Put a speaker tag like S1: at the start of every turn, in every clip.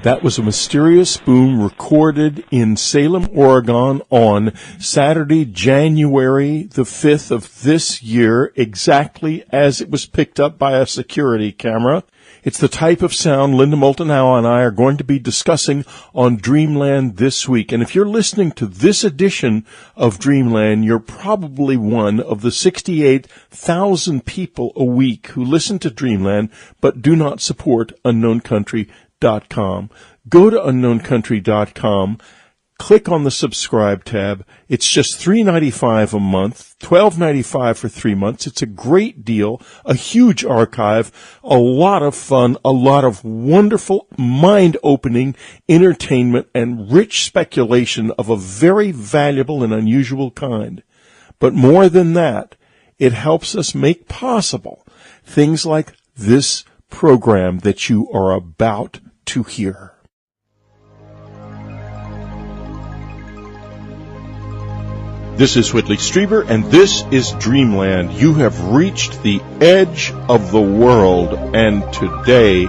S1: That was a mysterious boom recorded in Salem, Oregon on Saturday, January the 5th of this year, exactly as it was picked up by a security camera. It's the type of sound Linda Moulton Howes and I are going to be discussing on Dreamland this week. And if you're listening to this edition of Dreamland, you're probably one of the 68,000 people a week who listen to Dreamland but do not support UnknownCountry.com. Go to UnknownCountry.com, click on the subscribe tab. It's just $3.95 a month, $12.95 for 3 months. It's a great deal, a huge archive, a lot of fun, a lot of wonderful, mind-opening entertainment and rich speculation of a very valuable and unusual kind. But more than that, it helps us make possible things like this program that you are about to hear. This is Whitley Strieber, and this is Dreamland. You have reached the edge of the world, and today,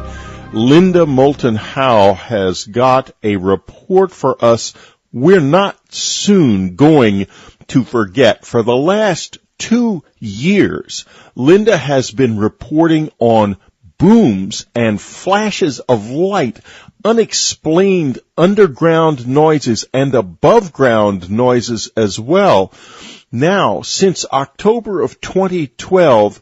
S1: Linda Moulton Howes has got a report for us we're not soon going to forget. For the last 2 years, Linda has been reporting on booms and flashes of light, unexplained underground noises and above-ground noises as well. Now, since October of 2012,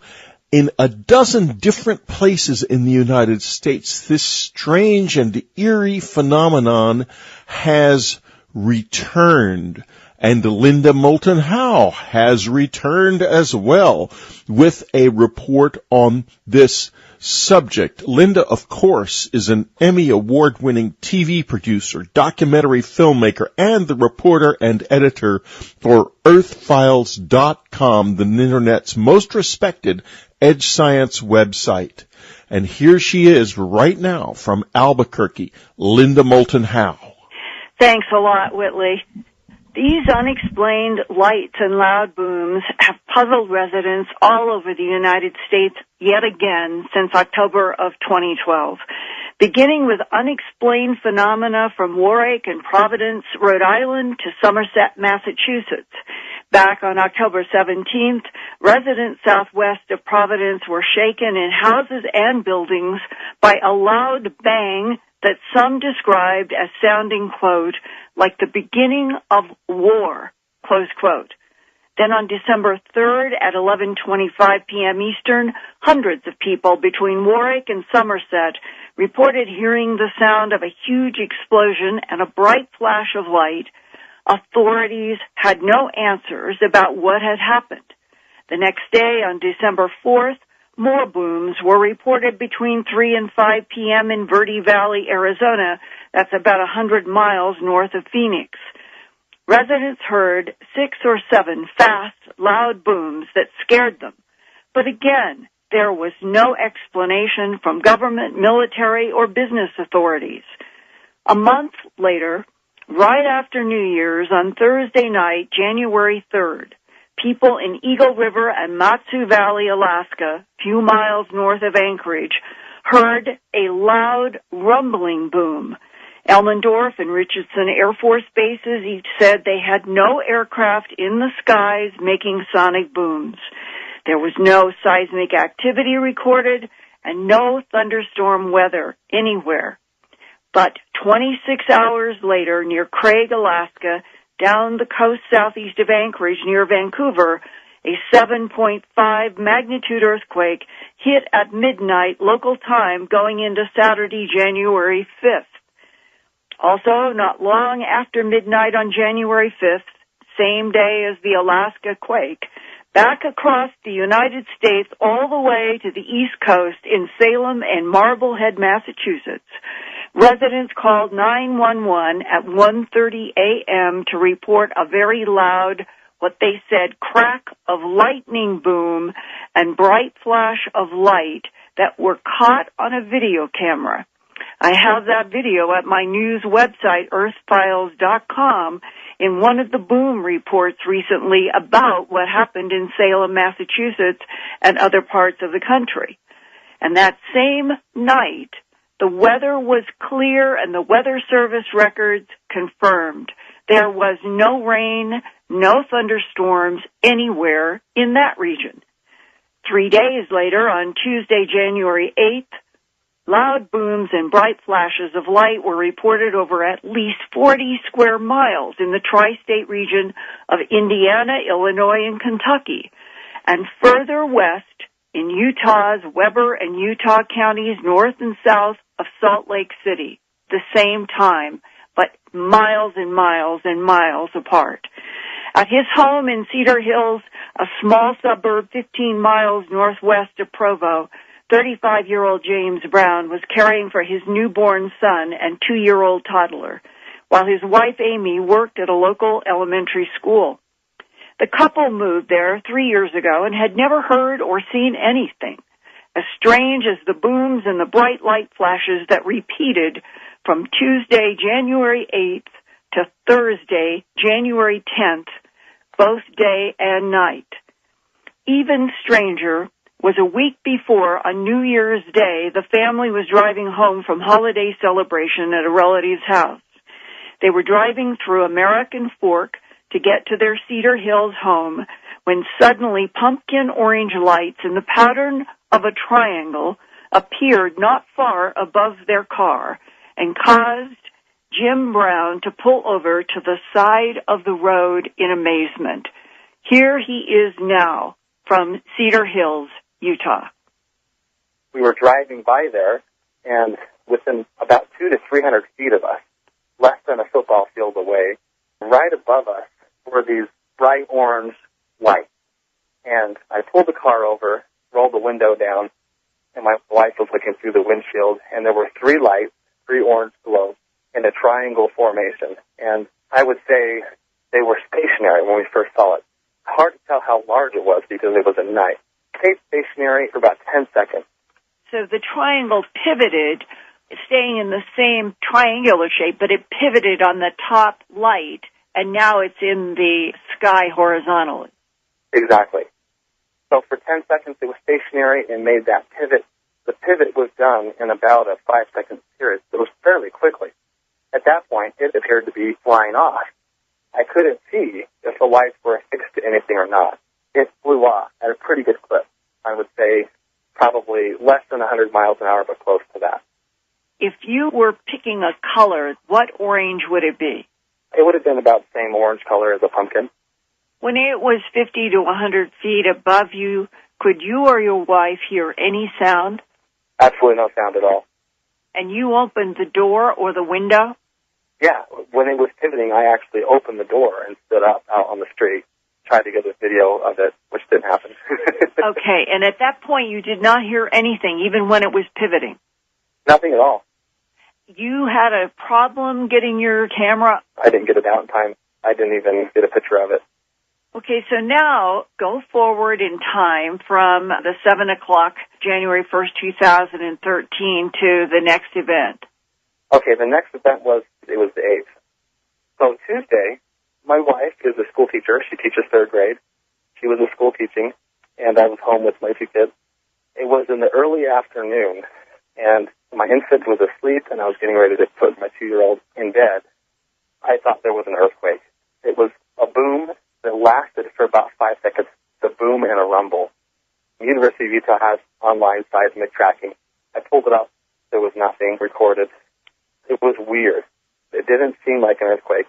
S1: in a dozen different places in the United States, this strange and eerie phenomenon has returned. And Linda Moulton Howes has returned as well with a report on this subject. Linda, of course, is an Emmy award-winning TV producer, documentary filmmaker, and the reporter and editor for EarthFiles.com, the Internet's most respected edge science website. And here she is right now from Albuquerque, Linda Moulton Howes.
S2: Thanks a lot, Whitley. These unexplained lights and loud booms have puzzled residents all over the United States yet again since October of 2012, beginning with unexplained phenomena from Warwick and Providence, Rhode Island to Somerset, Massachusetts. Back on October 17th, residents southwest of Providence were shaken in houses and buildings by a loud bang that some described as sounding, quote, like the beginning of war, close quote. Then on December 3rd at 11:25 p.m. Eastern, hundreds of people between Warwick and Somerset reported hearing the sound of a huge explosion and a bright flash of light. Authorities had no answers about what had happened. The next day, on December 4th, more booms were reported between 3 and 5 p.m. in Verde Valley, Arizona. That's about 100 miles north of Phoenix. Residents heard 6 or 7 fast, loud booms that scared them. But again, there was no explanation from government, military, or business authorities. A month later, right after New Year's, on Thursday night, January 3rd, people in Eagle River and Matsu Valley, Alaska, a few miles north of Anchorage, heard a loud rumbling boom. Elmendorf and Richardson Air Force bases each said they had no aircraft in the skies making sonic booms. There was no seismic activity recorded and no thunderstorm weather anywhere. But 26 hours later, near Craig, Alaska, down the coast southeast of Anchorage near Vancouver, a 7.5 magnitude earthquake hit at midnight local time going into Saturday, January 5th. Also, not long after midnight on January 5th, same day as the Alaska quake, back across the United States all the way to the East Coast in Salem and Marblehead, Massachusetts, residents called 911 at 1:30 a.m. to report a very loud, what they said, crack of lightning boom and bright flash of light that were caught on a video camera. I have that video at my news website, EarthFiles.com, in one of the boom reports recently about what happened in Salem, Massachusetts, and other parts of the country. And that same night, The weather was clear, and the Weather Service records confirmed there was no rain, no thunderstorms anywhere in that region. 3 days later, on Tuesday, January 8th, loud booms and bright flashes of light were reported over at least 40 square miles in the tri-state region of Indiana, Illinois, and Kentucky, and further west in Utah's Weber and Utah counties north and south of Salt Lake City, the same time, but miles and miles and miles apart. At his home in Cedar Hills, a small suburb 15 miles northwest of Provo, 35-year-old James Brown was caring for his newborn son and 2-year-old toddler, while his wife Amy worked at a local elementary school. The couple moved there 3 years ago and had never heard or seen anything as strange as the booms and the bright light flashes that repeated from Tuesday, January 8th to Thursday, January 10th, both day and night. Even stranger was a week before, on New Year's Day, the family was driving home from holiday celebration at a relative's house. They were driving through American Fork to get to their Cedar Hills home when suddenly pumpkin orange lights in the pattern of a triangle appeared not far above their car and caused Jim Brown to pull over to the side of the road in amazement. Here he is now from Cedar Hills, Utah.
S3: We were driving by there, and within about 200 to 300 feet of us, less than a football field away, right above us were these bright orange lights. And I pulled the car over, rolled the window down, and my wife was looking through the windshield, and there were 3 lights, 3 orange globes, in a triangle formation. And I would say they were stationary when we first saw it. Hard to tell how large it was because it was at night. Stayed stationary for about 10 seconds.
S2: So the triangle pivoted, staying in the same triangular shape, but it pivoted on the top light, and now it's in the sky horizontally.
S3: Exactly. So for 10 seconds it was stationary and made that pivot. The pivot was done in about a 5-second period. It was fairly quickly. At that point, it appeared to be flying off. I couldn't see if the lights were affixed to anything or not. It flew off at a pretty good clip. I would say probably less than 100 miles an hour, but close to that.
S2: If you were picking a color, what orange would it be?
S3: It would have been about the same orange color as a pumpkin.
S2: When it was 50 to 100 feet above you, could you or your wife hear any sound?
S3: Absolutely no sound at all.
S2: And you opened the door or the window?
S3: Yeah, when it was pivoting, I actually opened the door and stood up out on the street, tried to get a video of it, which didn't happen.
S2: Okay, and at that point you did not hear anything, even when it was pivoting?
S3: Nothing at all.
S2: You had a problem getting your camera?
S3: I didn't get it out in time. I didn't even get a picture of it.
S2: Okay, so now go forward in time from the 7 o'clock, January 1st, 2013, to the next event.
S3: Okay, the next event was the 8th. So Tuesday, my wife is a school teacher. She teaches 3rd grade. She was in school teaching, and I was home with my 2 kids. It was in the early afternoon, and my infant was asleep, and I was getting ready to put my 2-year-old in bed. I thought there was an earthquake. It was a boom that lasted for about 5 seconds, the boom and a rumble. The University of Utah has online seismic tracking. I pulled it up. There was nothing recorded. It was weird. It didn't seem like an earthquake.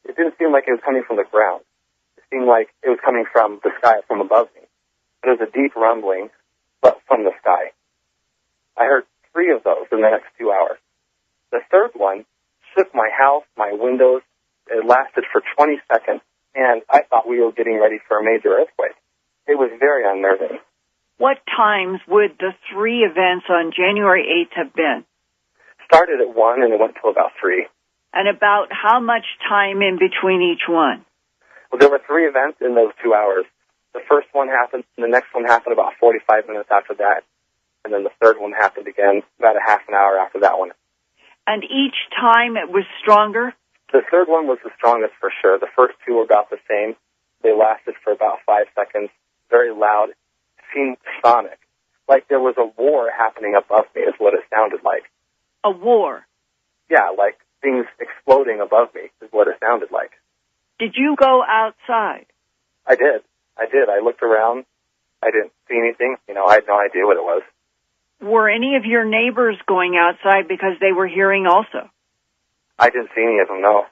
S3: It didn't seem like it was coming from the ground. It seemed like it was coming from the sky, from above me. It was a deep rumbling, but from the sky. I heard 3 of those in the next 2 hours. The 3rd one shook my house, my windows. It lasted for 20 seconds, and I thought we were getting ready for a major earthquake. It was very unnerving.
S2: What times would the 3 events on January 8th have been?
S3: Started at 1 and it went till about 3.
S2: And about how much time in between each one?
S3: Well, there were 3 events in those 2 hours. The first one happened, and the next one happened about 45 minutes after that. And then the 3rd one happened again about a half an hour after that one.
S2: And each time it was stronger?
S3: The 3rd one was the strongest for sure. The first 2 were about the same. They lasted for about 5 seconds. Very loud. Seemed sonic. Like there was a war happening above me is what it sounded like.
S2: A war.
S3: Yeah, like things exploding above me is what it sounded like.
S2: Did you go outside?
S3: I did. I looked around. I didn't see anything. I had no idea what it was.
S2: Were any of your neighbors going outside because they were hearing also?
S3: I didn't see any of them, no.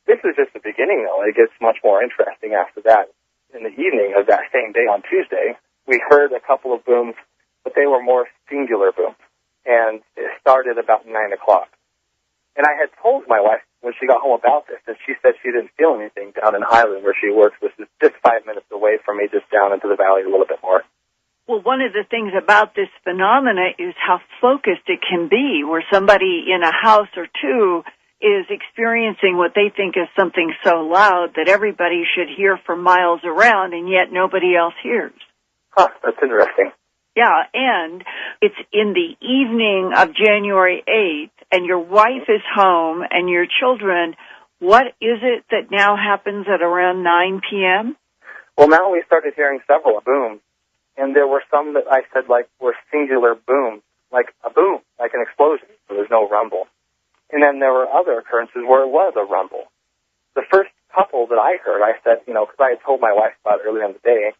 S3: This is just the beginning, though. It gets much more interesting after that. In the evening of that same day on Tuesday, we heard a couple of booms, but they were more singular booms. And it started about 9 o'clock. And I had told my wife when she got home about this, and she said she didn't feel anything down in Highland where she works, which is just 5 minutes away from me, just down into the valley a little bit more.
S2: Well, one of the things about this phenomena is how focused it can be, where somebody in a house or two is experiencing what they think is something so loud that everybody should hear for miles around, and yet nobody else hears.
S3: Huh, that's interesting.
S2: Yeah, and it's in the evening of January 8th, and your wife is home, and your children. What is it that now happens at around 9 p.m.?
S3: Well, now we started hearing several booms, and there were some that I said were singular booms, like a boom, like an explosion, so there's no rumble. And then there were other occurrences where it was a rumble. The first couple that I heard, I said, because I had told my wife about it earlier in the day,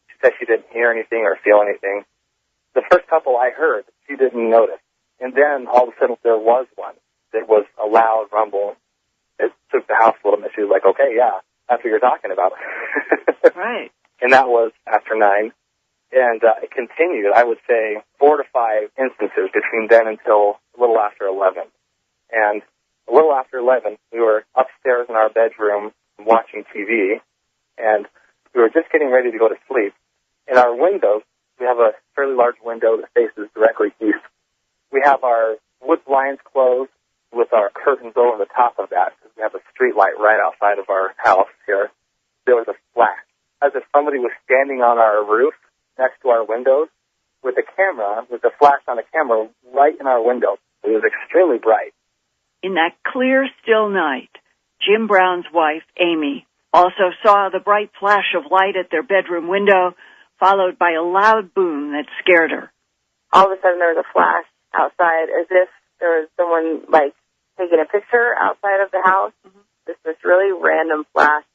S3: she said she didn't hear anything or feel anything. The first couple I heard, she didn't notice. And then all of a sudden there was one that was a loud rumble. It took the house a little bit. She was like, okay, yeah, that's what you're talking about.
S2: Right.
S3: And that was after 9. And it continued, I would say, 4 to 5 instances between then until a little after 11. And a little after 11, we were upstairs in our bedroom watching TV, and we were just getting ready to go to sleep. In our windows, we have a fairly large window that faces directly east. We have our wood blinds closed with our curtains over the top of that, because we have a street light right outside of our house here. There was a flash, as if somebody was standing on our roof next to our windows with a camera, with a flash on a camera right in our window. It was extremely bright.
S2: In that clear, still night, Jim Brown's wife, Amy, also saw the bright flash of light at their bedroom window, followed by a loud boom that scared her.
S4: All of a sudden there was a flash outside, as if there was someone, taking a picture outside of the house. Mm-hmm. This really random flash,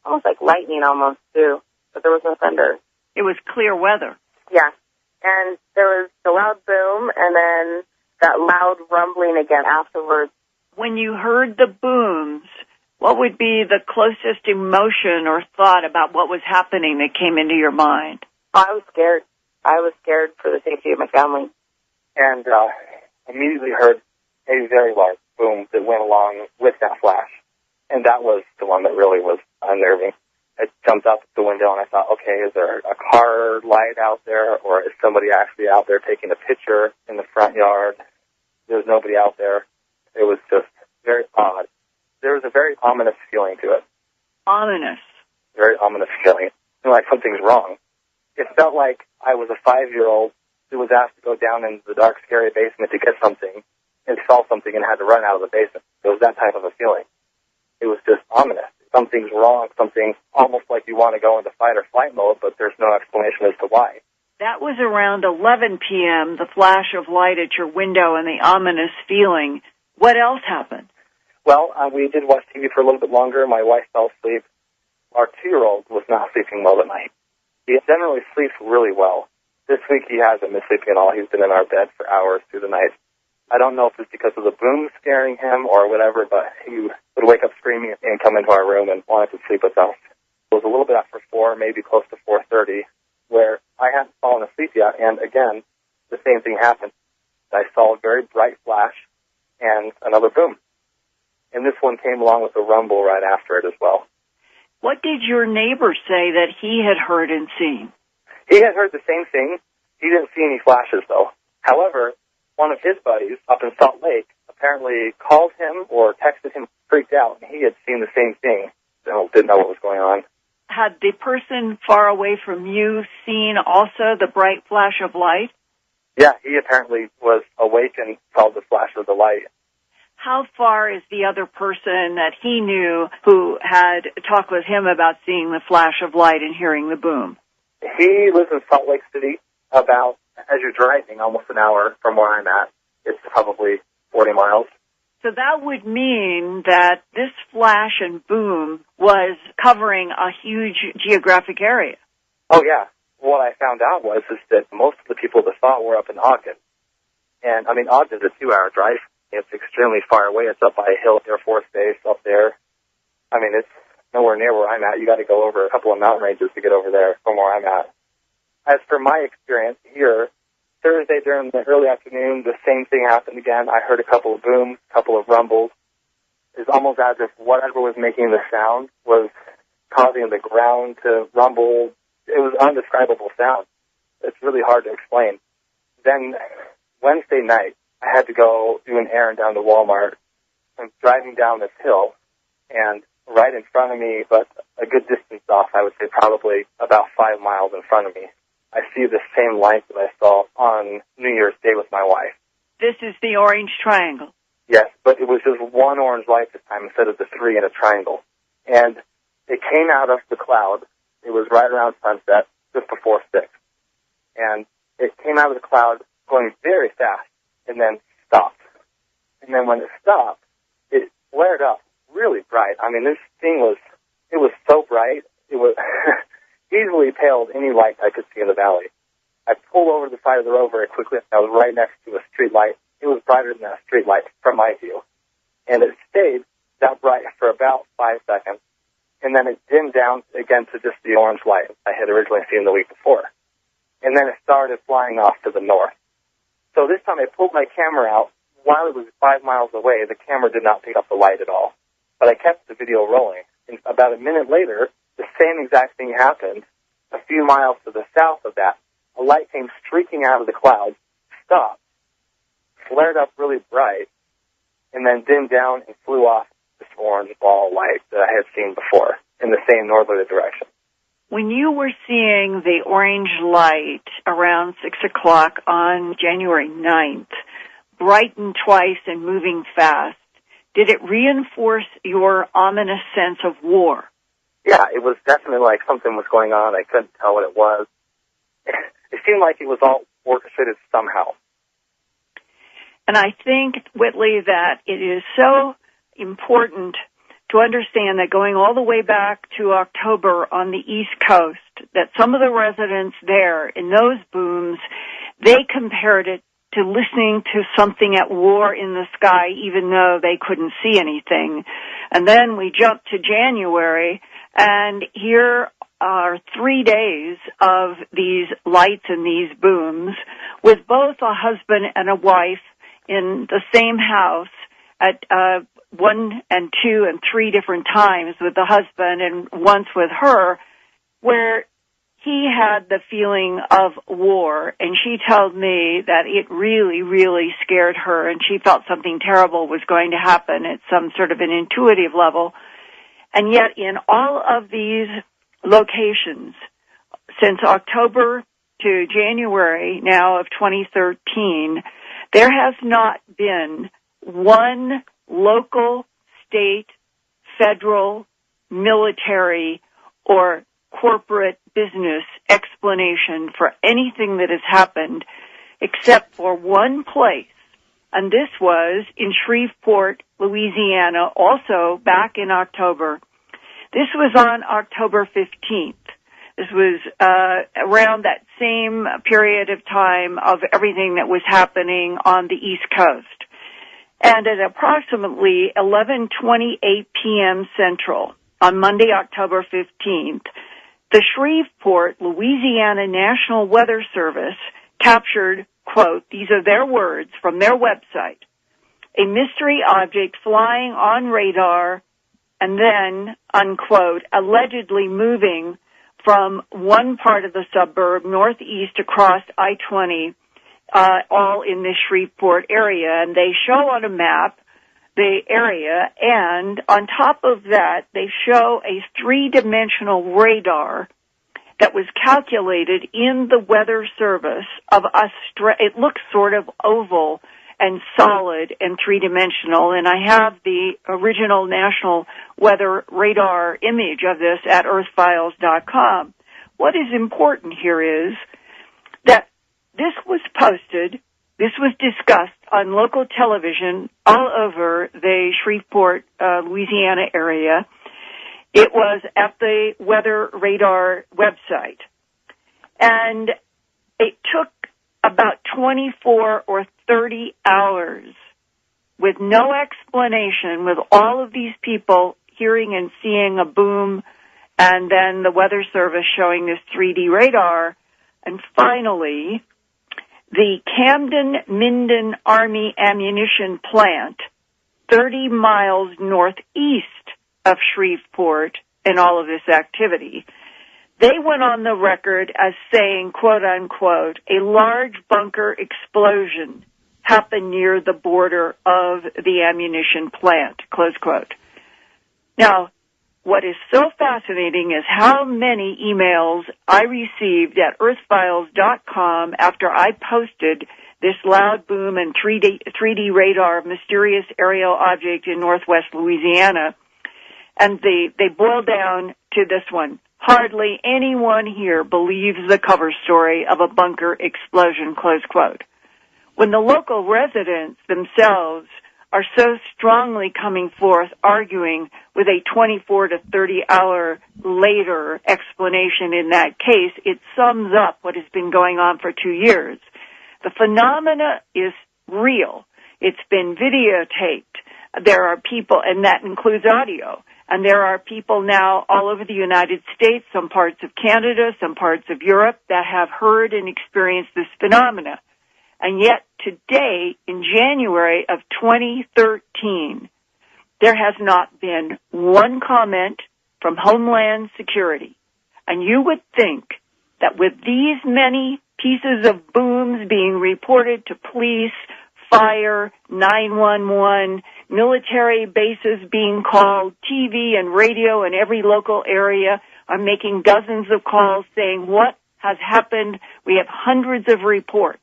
S4: almost like lightning almost, too, but there was no thunder.
S2: It was clear weather.
S4: Yeah, and there was the loud boom, and then that loud rumbling again afterwards.
S2: When you heard the booms, what would be the closest emotion or thought about what was happening that came into your mind?
S4: I was scared. I was scared for the safety of my family.
S3: And immediately heard a very large boom that went along with that flash. And that was the one that really was unnerving. I jumped out the window and I thought, okay, is there a car light out there, or is somebody actually out there taking a picture in the front yard? There's nobody out there. It was just very odd. There was a very ominous feeling to it.
S2: Ominous.
S3: Very ominous feeling. Like something's wrong. It felt like I was a 5-year-old who was asked to go down into the dark, scary basement to get something and saw something and had to run out of the basement. It was that type of a feeling. It was just ominous. Something's wrong, something almost like you want to go into fight or flight mode, but there's no explanation as to why.
S2: That was around 11 p.m., the flash of light at your window and the ominous feeling. What else happened?
S3: Well, we did watch TV for a little bit longer. My wife fell asleep. Our 2-year-old was not sleeping well at night. He generally sleeps really well. This week he hasn't been sleeping at all. He's been in our bed for hours through the night. I don't know if it's because of the boom scaring him or whatever, but he would wake up screaming and come into our room and wanted to sleep with us. It was a little bit after 4, maybe close to 4:30, where I hadn't fallen asleep yet, and again, the same thing happened. I saw a very bright flash and another boom. And this one came along with a rumble right after it as well.
S2: What did your neighbor say that he had heard and seen?
S3: He had heard the same thing. He didn't see any flashes, though. However, one of his buddies up in Salt Lake apparently called him or texted him, freaked out, and he had seen the same thing. So didn't know what was going on.
S2: Had the person far away from you seen also the bright flash of light?
S3: Yeah, he apparently was awake and saw the flash of the light.
S2: How far is the other person that he knew who had talked with him about seeing the flash of light and hearing the boom?
S3: He lives in Salt Lake City, about, as you're driving, almost an hour from where I'm at. It's probably 40 miles.
S2: So that would mean that this flash and boom was covering a huge geographic area.
S3: Oh, yeah. What I found out was that most of the people that saw it were up in Ogden. And, I mean, Ogden's a 2-hour drive. It's extremely far away. It's up by Hill Air Force Base up there. I mean, it's nowhere near where I'm at. You got to go over a couple of mountain ranges to get over there from where I'm at. As for my experience here, Thursday during the early afternoon, the same thing happened again. I heard a couple of booms, a couple of rumbles. It's almost as if whatever was making the sound was causing the ground to rumble. It was an undescribable sound. It's really hard to explain. Then Wednesday night, I had to go do an errand down to Walmart. I'm driving down this hill, and right in front of me, but a good distance off, I would say probably about 5 miles in front of me, I see the same light that I saw on New Year's Day with my wife.
S2: This is the orange triangle.
S3: Yes, but it was just one orange light this time instead of the 3 in a triangle. And it came out of the cloud. It was right around sunset, just before 6. And it came out of the cloud going very fast and then stopped. And then when it stopped, it flared up really bright. I mean, this thing was so bright, it was easily paled any light I could see in the valley. I pulled over to the side of the road very quickly. I was right next to a street light. It was brighter than that street light from my view. And it stayed that bright for about 5 seconds. And then it dimmed down again to just the orange light I had originally seen the week before. And then it started flying off to the north. So this time I pulled my camera out. While it was 5 miles away, the camera did not pick up the light at all. But I kept the video rolling. And about a minute later, the same exact thing happened. A few miles to the south of that, a light came streaking out of the clouds, stopped, flared up really bright, and then dimmed down and flew off this orange ball light that I had seen before in the same northerly direction.
S2: When you were seeing the orange light around 6 o'clock on January 9th, brighten twice and moving fast, did it reinforce your ominous sense of war?
S3: Yeah, it was definitely like something was going on. I couldn't tell what it was. It seemed like it was all orchestrated somehow.
S2: And I think, Whitley, that it is so important to understand that going all the way back to October on the East Coast, that some of the residents there in those booms, they compared it to listening to something at war in the sky, even though they couldn't see anything. And then we jumped to January, and here are 3 days of these lights and these booms with both a husband and a wife in the same house at 1 and 2 and 3 different times with the husband and once with her, where he had the feeling of war, and she told me that it really, really scared her, and she felt something terrible was going to happen at some sort of an intuitive level. And yet in all of these locations, since October to January now of 2013, there has not been one local, state, federal, military, or corporate business explanation for anything that has happened except for one place, and this was in Shreveport, Louisiana, also back in October. This was on October 15th. This was around that same period of time of everything that was happening on the East Coast. And at approximately 11:28 p.m. Central on Monday, October 15th, the Shreveport, Louisiana National Weather Service captured, quote, these are their words from their website, a mystery object flying on radar and then, unquote, allegedly moving from one part of the suburb northeast across I-20, all in the Shreveport area. And they show on a map the area, and on top of that, they show a 3-dimensional radar that was calculated in the Weather Service of it looks sort of oval and solid and 3-dimensional, and I have the original National Weather Radar image of this at earthfiles.com. What is important here is that this was posted This was discussed on local television all over the Shreveport, Louisiana area. It was at the Weather Radar website. And it took about 24 or 30 hours with no explanation, with all of these people hearing and seeing a boom, and then the Weather Service showing this 3D radar. And finally, the Camden-Minden Army Ammunition Plant, 30 miles northeast of Shreveport, in all of this activity, they went on the record as saying, quote unquote, a large bunker explosion happened near the border of the ammunition plant, close quote. Now, what is so fascinating is how many emails I received at earthfiles.com after I posted this loud boom and 3D radar mysterious aerial object in northwest Louisiana. And they boil down to this one. Hardly anyone here believes the cover story of a bunker explosion, close quote. When the local residents themselves are so strongly coming forth arguing with a 24 to 30 hour later explanation in that case, it sums up what has been going on for 2 years. The phenomena is real. It's been videotaped. There are people, and that includes audio, and there are people now all over the United States, some parts of Canada, some parts of Europe, that have heard and experienced this phenomena. And yet today, in January of 2013, there has not been one comment from Homeland Security. And you would think that with these many pieces of booms being reported to police, fire, 911, military bases being called, TV and radio in every local area are making dozens of calls saying what has happened. We have hundreds of reports.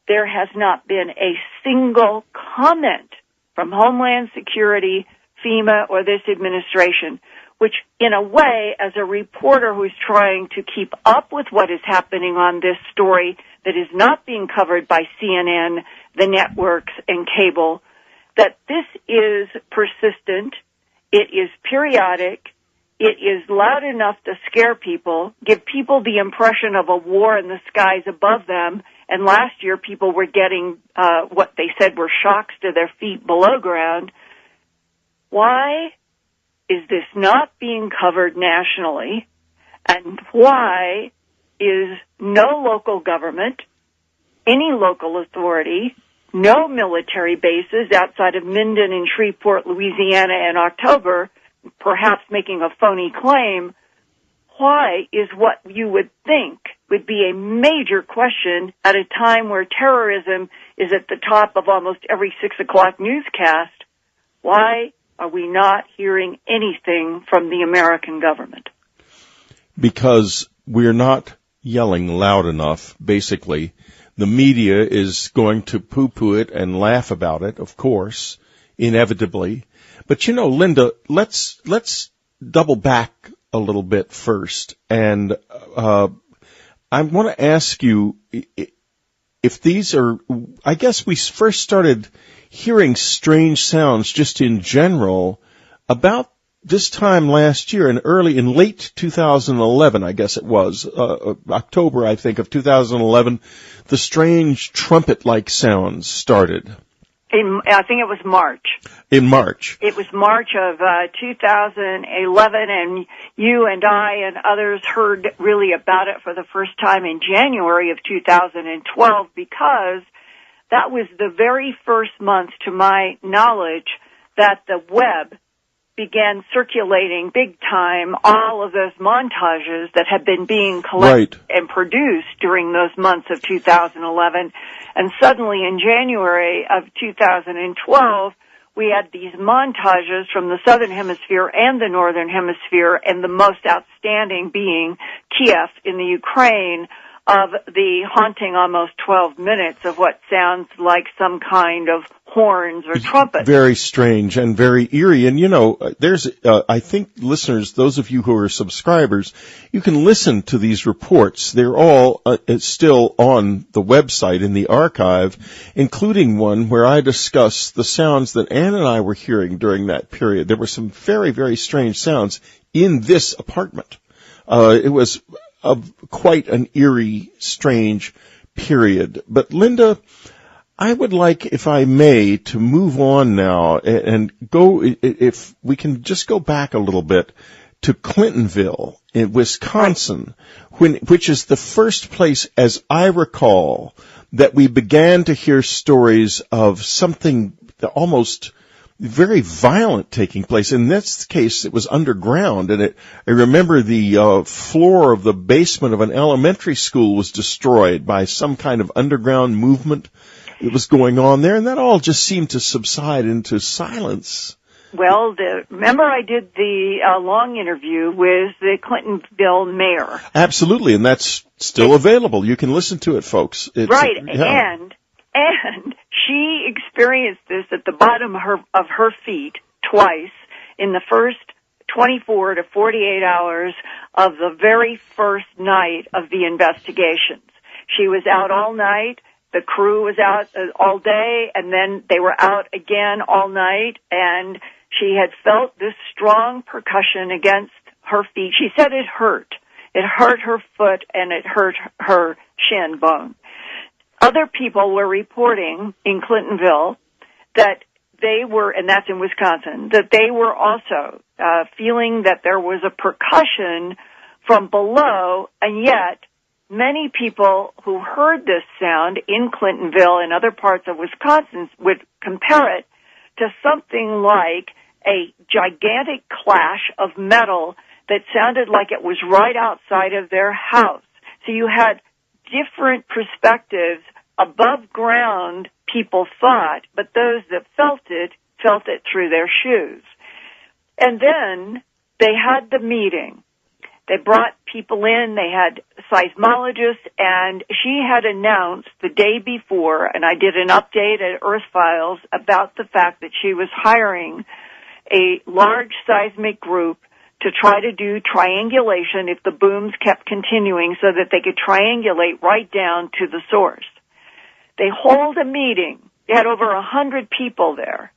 S2: There has not been a single comment from Homeland Security, FEMA, or this administration, which in a way, as a reporter who's trying to keep up with what is happening on this story that is not being covered by CNN, the networks, and cable, that this is persistent, it is periodic, it is loud enough to scare people, give people the impression of a war in the skies above them, and last year people were getting what they said were shocks to their feet below ground. Why is this not being covered nationally? And why is no local government, any local authority, no military bases outside of Minden and Shreveport, Louisiana in October, perhaps making a phony claim? Why is what you would think would be a major question at a time where terrorism is at the top of almost every 6 o'clock newscast? Why are we not hearing anything from the American government?
S1: Because we're not yelling loud enough, basically. The media is going to poo-poo it and laugh about it, of course, inevitably. But you know, Linda, let's double back a little bit first. And I want to ask you if these are, I guess we first started hearing strange sounds just in general about this time last year, in late 2011, I guess it was, October, I think, of 2011, the strange trumpet-like sounds started.
S2: I think it was March.
S1: In March.
S2: It was March of 2011, and you and I and others heard really about it for the first time in January of 2012, because that was the very first month, to my knowledge, that the web began circulating big time all of those montages that had been being collected and produced during those months of 2011. And suddenly in January of 2012, we had these montages from the Southern Hemisphere and the Northern Hemisphere, and the most outstanding being Kiev in the Ukraine, of the haunting almost 12 minutes of what sounds like some kind of horns or trumpets.
S1: Very strange and very eerie. And, there's, I think, listeners, those of you who are subscribers, you can listen to these reports. They're all still on the website in the archive, including one where I discuss the sounds that Ann and I were hearing during that period. There were some very, very strange sounds in this apartment. It was quite an eerie, strange period. But Linda, I would like, if I may, to move on now and go, if we can just go back a little bit to Clintonville in Wisconsin, which is the first place, as I recall, that we began to hear stories of something almost very violent taking place. In this case, it was underground, and I remember the floor of the basement of an elementary school was destroyed by some kind of underground movement that was going on there, and that all just seemed to subside into silence.
S2: Well, remember I did the long interview with the Clintonville mayor.
S1: Absolutely, and that's still available. You can listen to it, folks.
S2: Right, yeah. And she experienced this at the bottom of her feet twice in the first 24 to 48 hours of the very first night of the investigations. She was out all night. The crew was out all day, and then they were out again all night, and she had felt this strong percussion against her feet. She said it hurt. It hurt her foot, and it hurt her shin bone. Other people were reporting in Clintonville that they were, and that's in Wisconsin, that they were also feeling that there was a percussion from below, and yet many people who heard this sound in Clintonville and other parts of Wisconsin would compare it to something like a gigantic clash of metal that sounded like it was right outside of their house. So you had different perspectives. Above ground, people thought, but those that felt it through their shoes. And then they had the meeting. They brought people in. They had seismologists, and she had announced the day before, and I did an update at Earth Files about the fact that she was hiring a large seismic group to try to do triangulation if the booms kept continuing so that they could triangulate right down to the source. They hold a meeting. They had over 100 people there.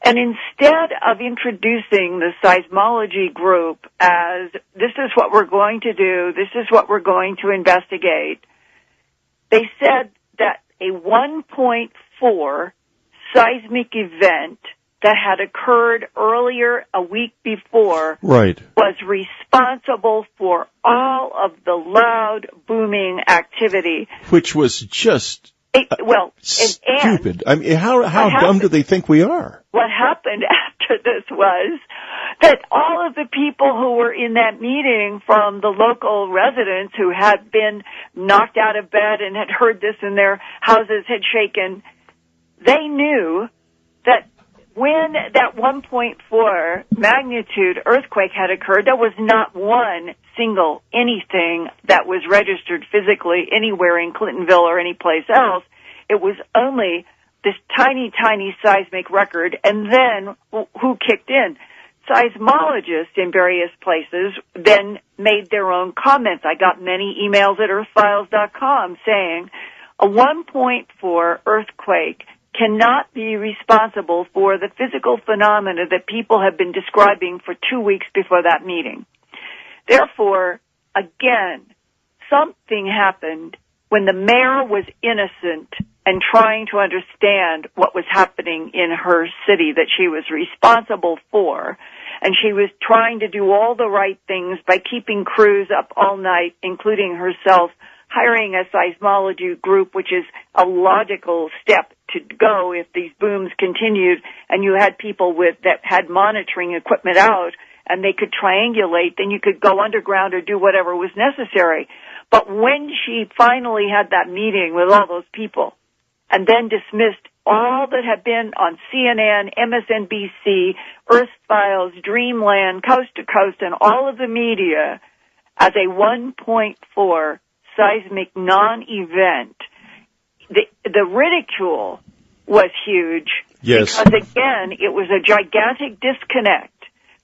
S2: And instead of introducing the seismology group as, this is what we're going to do, this is what we're going to investigate, they said that a 1.4 seismic event that had occurred earlier a week before was responsible for all of the loud booming activity.
S1: Which was just stupid. I mean, how dumb do they think we are?
S2: What happened after this was that all of the people who were in that meeting from the local residents who had been knocked out of bed and had heard this and their houses had shaken, they knew that when that 1.4 magnitude earthquake had occurred, there was not one single anything that was registered physically anywhere in Clintonville or any place else. It was only this tiny, tiny seismic record. And then who kicked in? Seismologists in various places then made their own comments. I got many emails at earthfiles.com saying a 1.4 earthquake cannot be responsible for the physical phenomena that people have been describing for 2 weeks before that meeting. Therefore, again, something happened when the mayor was innocent and trying to understand what was happening in her city that she was responsible for, and she was trying to do all the right things by keeping crews up all night, including herself, hiring a seismology group, which is a logical step to go if these booms continued, and you had people that had monitoring equipment out, and they could triangulate, then you could go underground or do whatever was necessary. But when she finally had that meeting with all those people, and then dismissed all that had been on CNN, MSNBC, Earth Files, Dreamland, Coast to Coast, and all of the media as a 1.4 seismic non-event, the ridicule was huge.
S1: Yes.
S2: Because, again, it was a gigantic disconnect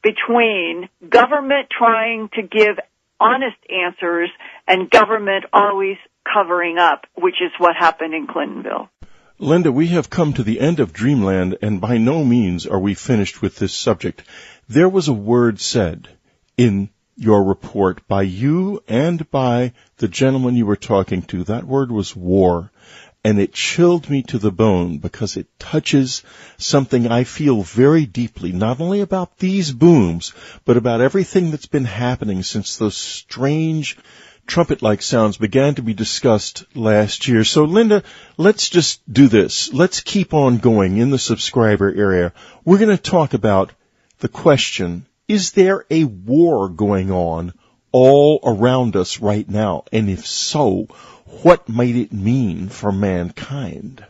S2: between government trying to give honest answers and government always covering up, which is what happened in Clintonville.
S1: Linda, we have come to the end of Dreamland, and by no means are we finished with this subject. There was a word said in your report by you and by the gentleman you were talking to. That word was war, and it chilled me to the bone because it touches something I feel very deeply, not only about these booms, but about everything that's been happening since those strange trumpet-like sounds began to be discussed last year. So, Linda, let's just do this. Let's keep on going in the subscriber area. We're going to talk about the question, is there a war going on all around us right now? And if so, what might it mean for mankind?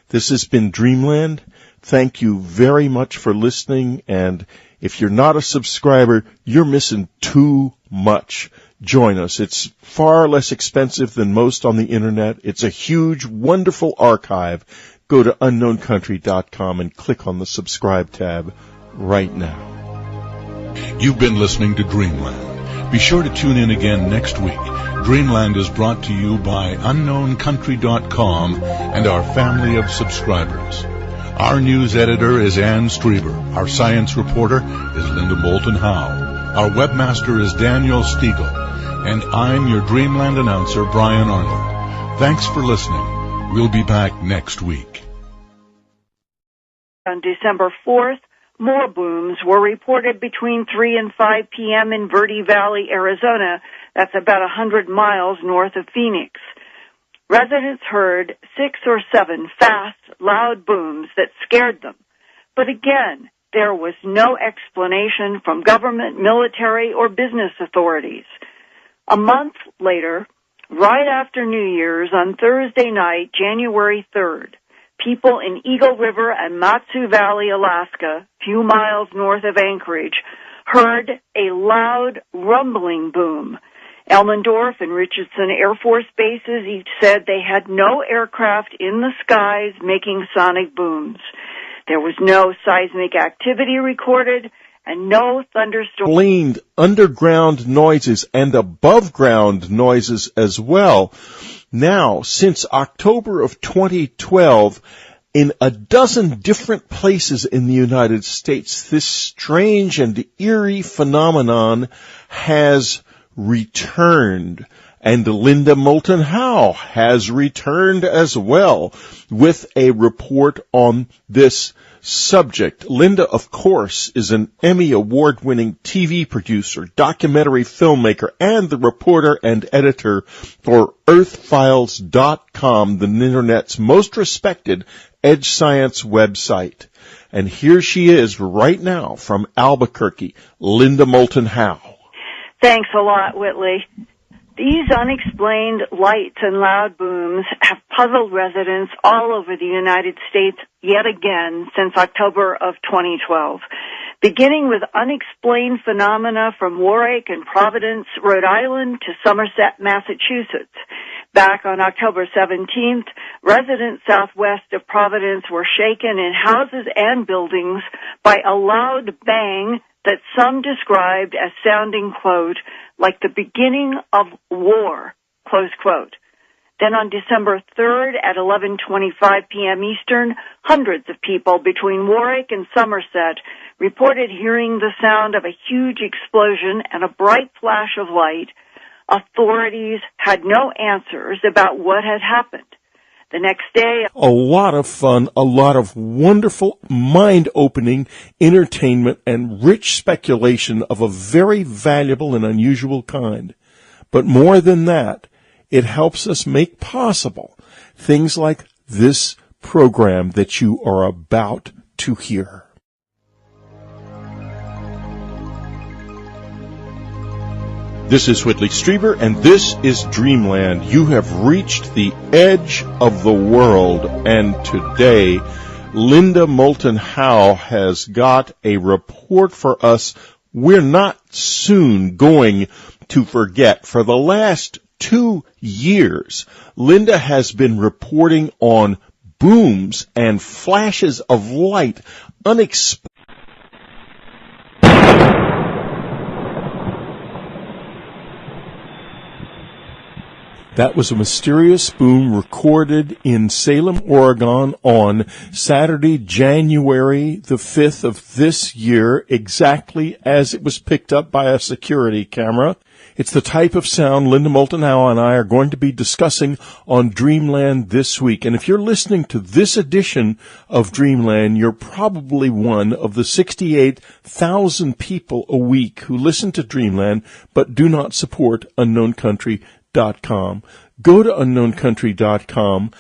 S1: This has been Dreamland. Thank you very much for listening. And if you're not a subscriber, you're missing too much. Join us. It's far less expensive than most on the Internet. It's a huge, wonderful archive. Go to unknowncountry.com and click on the subscribe tab right now.
S5: You've been listening to Dreamland. Be sure to tune in again next week. Dreamland is brought to you by unknowncountry.com and our family of subscribers. Our news editor is Ann Strieber. Our science reporter is Linda Moulton Howes. Our webmaster is Daniel Stiegel. And I'm your Dreamland announcer, Brian Arnold. Thanks for listening. We'll be back next week.
S2: On December 4th, more booms were reported between 3 and 5 p.m. in Verde Valley, Arizona. That's about 100 miles north of Phoenix. Residents heard 6 or 7 fast, loud booms that scared them. But again, there was no explanation from government, military, or business authorities. A month later, right after New Year's, on Thursday night, January 3rd, people in Eagle River and Matsu Valley, Alaska, a few miles north of Anchorage, heard a loud rumbling boom. Elmendorf and Richardson Air Force bases each said they had no aircraft in the skies making sonic booms. There was no seismic activity recorded, and no thunderstorm.
S1: Explained underground noises and above ground noises as well. Now, since October of 2012, in a dozen different places in the United States, this strange and eerie phenomenon has returned. And Linda Moulton Howes has returned as well with a report on this subject. Linda, of course, is an Emmy award-winning TV producer, documentary filmmaker, and the reporter and editor for EarthFiles.com, the Internet's most respected edge science website. And here she is right now from Albuquerque, Linda Moulton Howes.
S2: Thanks a lot, Whitley. These unexplained lights and loud booms have puzzled residents all over the United States yet again since October of 2012, beginning with unexplained phenomena from Warwick and Providence, Rhode Island to Somerset, Massachusetts. Back on October 17th, residents southwest of Providence were shaken in houses and buildings by a loud bang that some described as sounding, quote, like the beginning of war, close quote. Then on December 3rd at 11:25 p.m. Eastern, hundreds of people between Warwick and Somerset reported hearing the sound of a huge explosion and a bright flash of light. Authorities had no answers about what had happened. The next day,
S1: a lot of fun, a lot of wonderful, mind-opening entertainment and rich speculation of a very valuable and unusual kind. But more than that, it helps us make possible things like this program that you are about to hear. This is Whitley Strieber, and this is Dreamland. You have reached the edge of the world, and today, Linda Moulton Howes has got a report for us we're not soon going to forget. For the last 2 years, Linda has been reporting on booms and flashes of light, unexplained. That was a mysterious boom recorded in Salem, Oregon on Saturday, January the 5th of this year, exactly as it was picked up by a security camera. It's the type of sound Linda Moulton Howes and I are going to be discussing on Dreamland this week. And if you're listening to this edition of Dreamland, you're probably one of the 68,000 people a week who listen to Dreamland but do not support UnknownCountry.com. Go to UnknownCountry.com.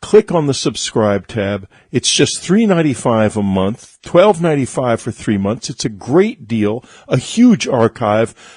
S1: Click on the subscribe tab. It's just $3.95 a month, $12.95 for 3 months. It's a great deal, a huge archive,